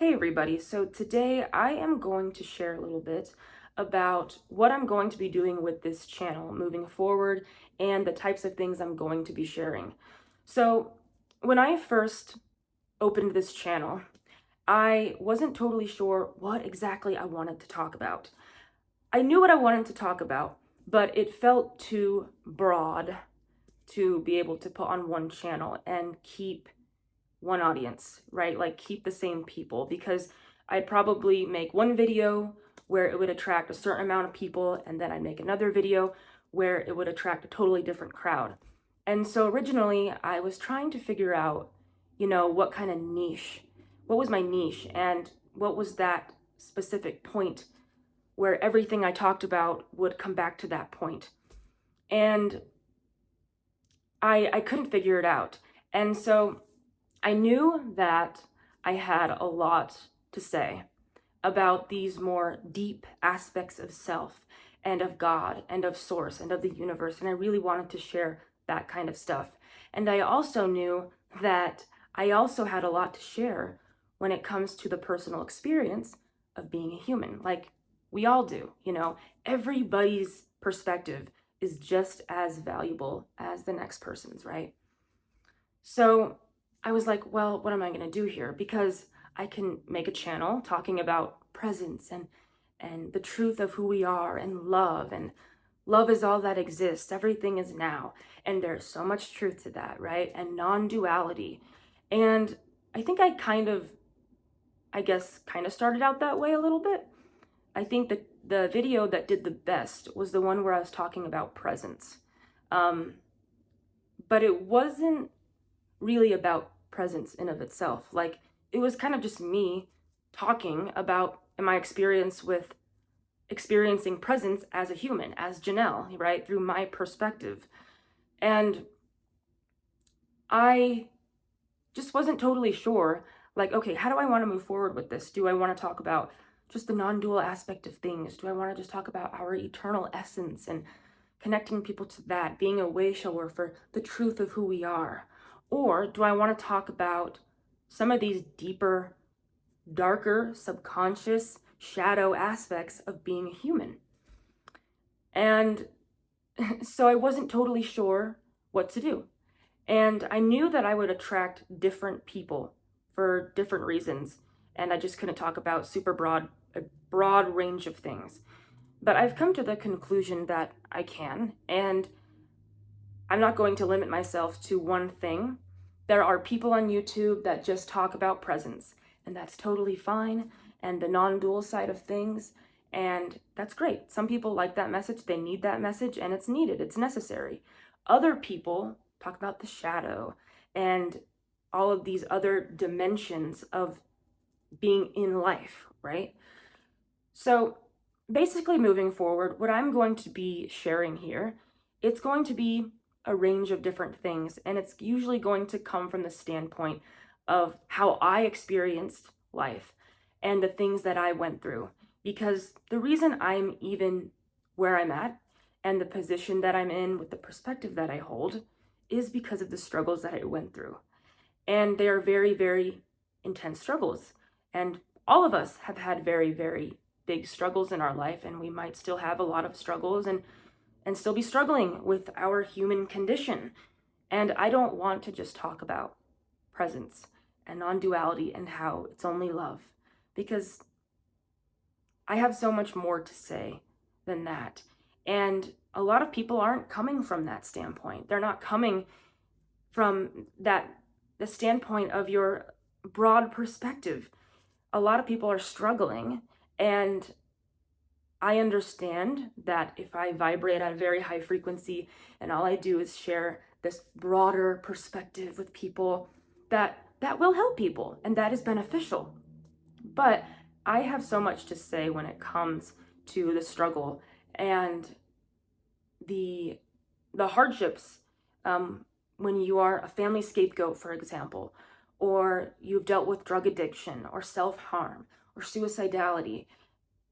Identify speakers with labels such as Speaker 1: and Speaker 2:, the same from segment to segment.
Speaker 1: Hey everybody, so today I am going to share a little bit about what I'm going to be doing with this channel moving forward and the types of things I'm going to be sharing. So when I first opened this channel, I wasn't totally sure what exactly I wanted to talk about. I knew what I wanted to talk about, but it felt too broad to be able to put on one channel and keep one audience, right? Like keep the same people, because I'd probably make one video where it would attract a certain amount of people, and then I'd make another video where it would attract a totally different crowd. And so originally I was trying to figure out, what kind of niche, what was my niche, and what was that specific point where everything I talked about would come back to that point. And I couldn't figure it out. And so I knew that I had a lot to say about these more deep aspects of self and of God and of source and of the universe. And I really wanted to share that kind of stuff. And I also knew that I also had a lot to share when it comes to the personal experience of being a human. Like we all do, everybody's perspective is just as valuable as the next person's, right? So I was like, well, what am I going to do here? Because I can make a channel talking about presence and the truth of who we are and love is all that exists. Everything is now. And there's so much truth to that, right? And non-duality. And I think I guess kind of started out that way a little bit. I think that the video that did the best was the one where I was talking about presence. But it wasn't really about presence in of itself. Like it was kind of just me talking about my experience with experiencing presence as a human, as Janelle, right? Through my perspective. And I just wasn't totally sure, like, okay, how do I want to move forward with this? Do I want to talk about just the non-dual aspect of things? Do I want to just talk about our eternal essence and connecting people to that, being a way shower for the truth of who we are? Or do I want to talk about some of these deeper, darker, subconscious, shadow aspects of being a human? And so I wasn't totally sure what to do. And I knew that I would attract different people for different reasons. And I just couldn't talk about a broad range of things. But I've come to the conclusion that I can, and I'm not going to limit myself to one thing. There are people on YouTube that just talk about presence, and that's totally fine, and the non-dual side of things, and that's great. Some people like that message, they need that message, and it's needed, it's necessary. Other people talk about the shadow and all of these other dimensions of being in life, right? So basically moving forward, what I'm going to be sharing here, it's going to be a range of different things, and it's usually going to come from the standpoint of how I experienced life and the things that I went through. Because the reason I'm even where I'm at and the position that I'm in with the perspective that I hold is because of the struggles that I went through. And they are very, very intense struggles. And all of us have had very, very big struggles in our life, and we might still have a lot of struggles and still be struggling with our human condition. And I don't want to just talk about presence and non-duality and how it's only love, because I have so much more to say than that. And a lot of people aren't coming from that standpoint. They're not coming from the standpoint of your broad perspective. A lot of people are struggling, and I understand that if I vibrate at a very high frequency and all I do is share this broader perspective with people, that will help people and that is beneficial. But I have so much to say when it comes to the struggle and the hardships, when you are a family scapegoat, for example, or you've dealt with drug addiction or self-harm or suicidality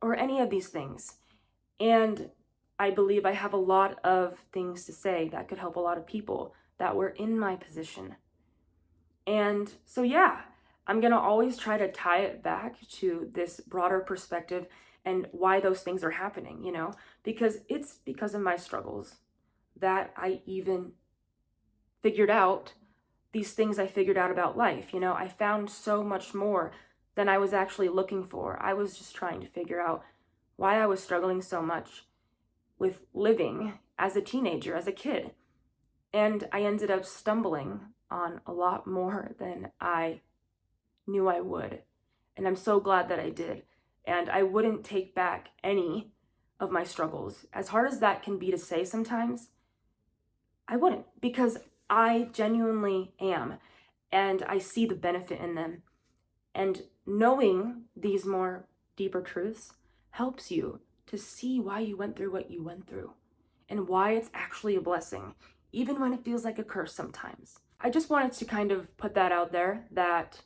Speaker 1: or any of these things. And I believe I have a lot of things to say that could help a lot of people that were in my position. And so, yeah, I'm going to always try to tie it back to this broader perspective and why those things are happening, because it's because of my struggles that I even figured out these things I figured out about life. I found so much more than I was actually looking for. I was just trying to figure out why I was struggling so much with living as a teenager, as a kid. And I ended up stumbling on a lot more than I knew I would. And I'm so glad that I did. And I wouldn't take back any of my struggles. As hard as that can be to say sometimes, I wouldn't, because I genuinely am. And I see the benefit in them. And knowing these more deeper truths helps you to see why you went through what you went through and why it's actually a blessing, even when it feels like a curse sometimes. I just wanted to kind of put that out there that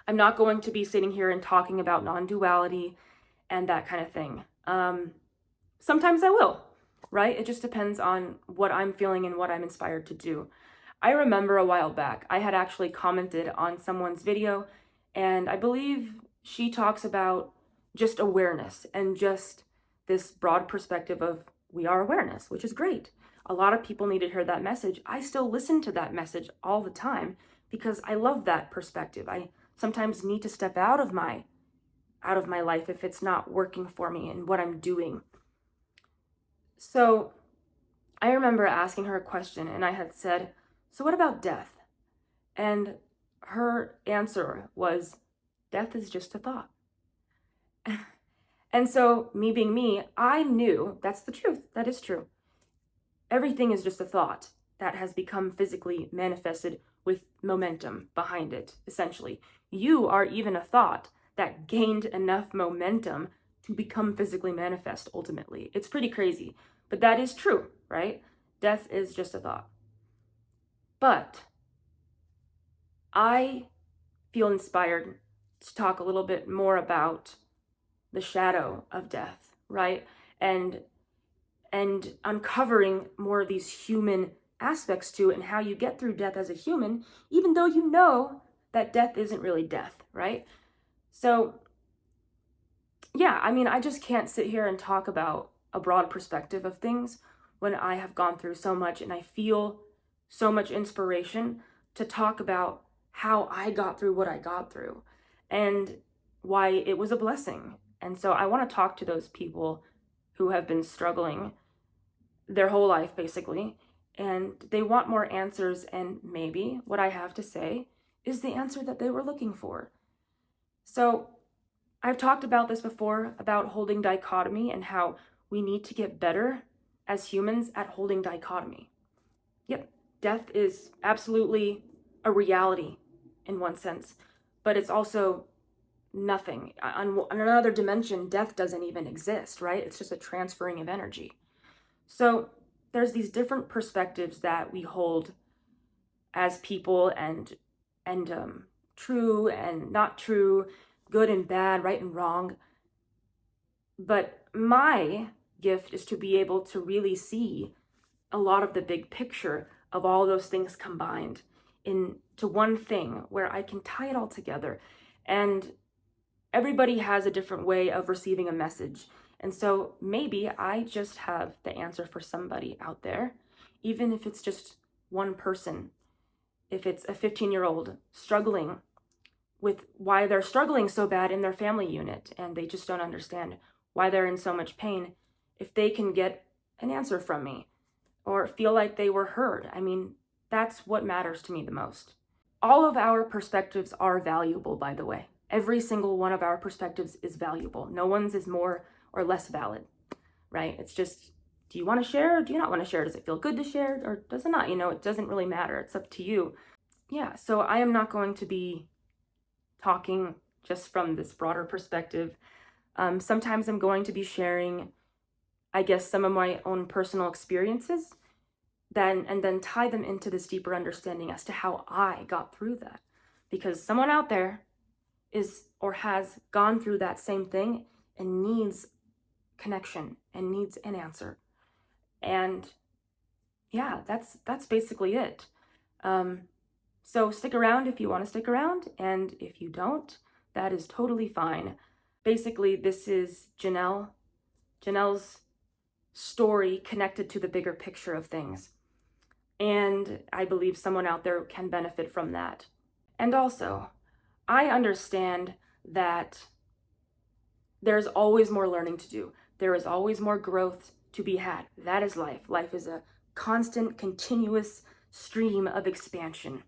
Speaker 1: I'm not going to be sitting here and talking about non-duality and that kind of thing. Sometimes I will, right? It just depends on what I'm feeling and what I'm inspired to do. I remember a while back, I had actually commented on someone's video, and I believe she talks about just awareness and just this broad perspective of we are awareness, which is great. A lot of people need to hear that message. I still listen to that message all the time because I love that perspective. I sometimes need to step out of my life if it's not working for me and what I'm doing. So I remember asking her a question, and I had said, "So what about death?" And her answer was, "Death is just a thought." And so, me being me, I knew that's the truth. That is true. Everything is just a thought that has become physically manifested with momentum behind it, essentially. You are even a thought that gained enough momentum to become physically manifest ultimately. It's pretty crazy, but that is true, right? Death is just a thought. But I feel inspired to talk a little bit more about the shadow of death, right? And uncovering more of these human aspects to it and how you get through death as a human, even though you know that death isn't really death, right? So, yeah, I mean, I just can't sit here and talk about a broad perspective of things when I have gone through so much and I feel so much inspiration to talk about how I got through what I got through and why it was a blessing. And so I want to talk to those people who have been struggling their whole life, basically, and they want more answers, and maybe what I have to say is the answer that they were looking for. So I've talked about this before, about holding dichotomy and how we need to get better as humans at holding dichotomy. Yep, death is absolutely a reality in one sense, but it's also nothing. On another dimension, death doesn't even exist, right? It's just a transferring of energy. So there's these different perspectives that we hold as people, and true and not true, good and bad, right and wrong. But my gift is to be able to really see a lot of the big picture of all those things combined into one thing where I can tie it all together. And everybody has a different way of receiving a message. And so maybe I just have the answer for somebody out there, even if it's just one person. If it's a 15-year-old struggling with why they're struggling so bad in their family unit and they just don't understand why they're in so much pain, if they can get an answer from me or feel like they were heard, I mean, that's what matters to me the most. All of our perspectives are valuable, by the way. Every single one of our perspectives is valuable. No one's is more or less valid, right? It's just, do you want to share or do you not want to share? Does it feel good to share or does it not? It doesn't really matter. It's up to you. Yeah, so I am not going to be talking just from this broader perspective. Sometimes I'm going to be sharing, I guess, some of my own personal experiences and then tie them into this deeper understanding as to how I got through that. Because someone out there is or has gone through that same thing and needs connection and needs an answer. And yeah, that's basically it. So stick around if you want to stick around, and if you don't, that is totally fine. Basically, this is Janelle's story connected to the bigger picture of things. And I believe someone out there can benefit from that. And also, I understand that there's always more learning to do. There is always more growth to be had. That is life. Life is a constant, continuous stream of expansion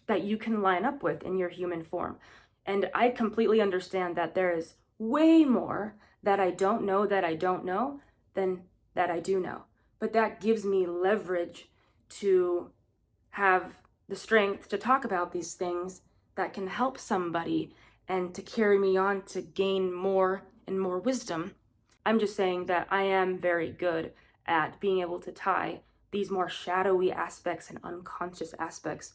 Speaker 1: that you can line up with in your human form. And I completely understand that there is way more that I don't know than that I do know. But that gives me leverage to have the strength to talk about these things that can help somebody and to carry me on to gain more and more wisdom. I'm just saying that I am very good at being able to tie these more shadowy aspects and unconscious aspects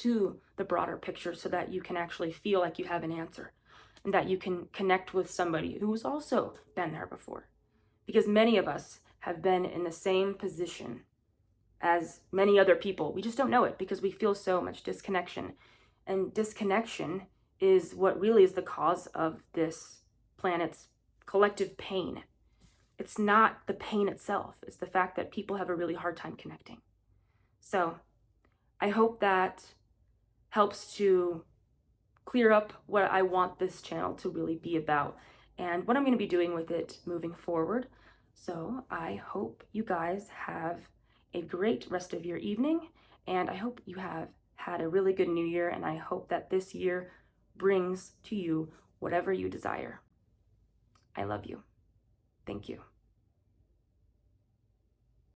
Speaker 1: to the broader picture so that you can actually feel like you have an answer and that you can connect with somebody who's also been there before. Because many of us have been in the same position as many other people. We just don't know it because we feel so much disconnection. And disconnection is what really is the cause of this planet's collective pain. It's not the pain itself, it's the fact that people have a really hard time connecting. So I hope that helps to clear up what I want this channel to really be about and what I'm going to be doing with it moving forward. So I hope you guys have a great rest of your evening, and I hope you have had a really good new year, and I hope that this year brings to you whatever you desire. I love you. Thank you.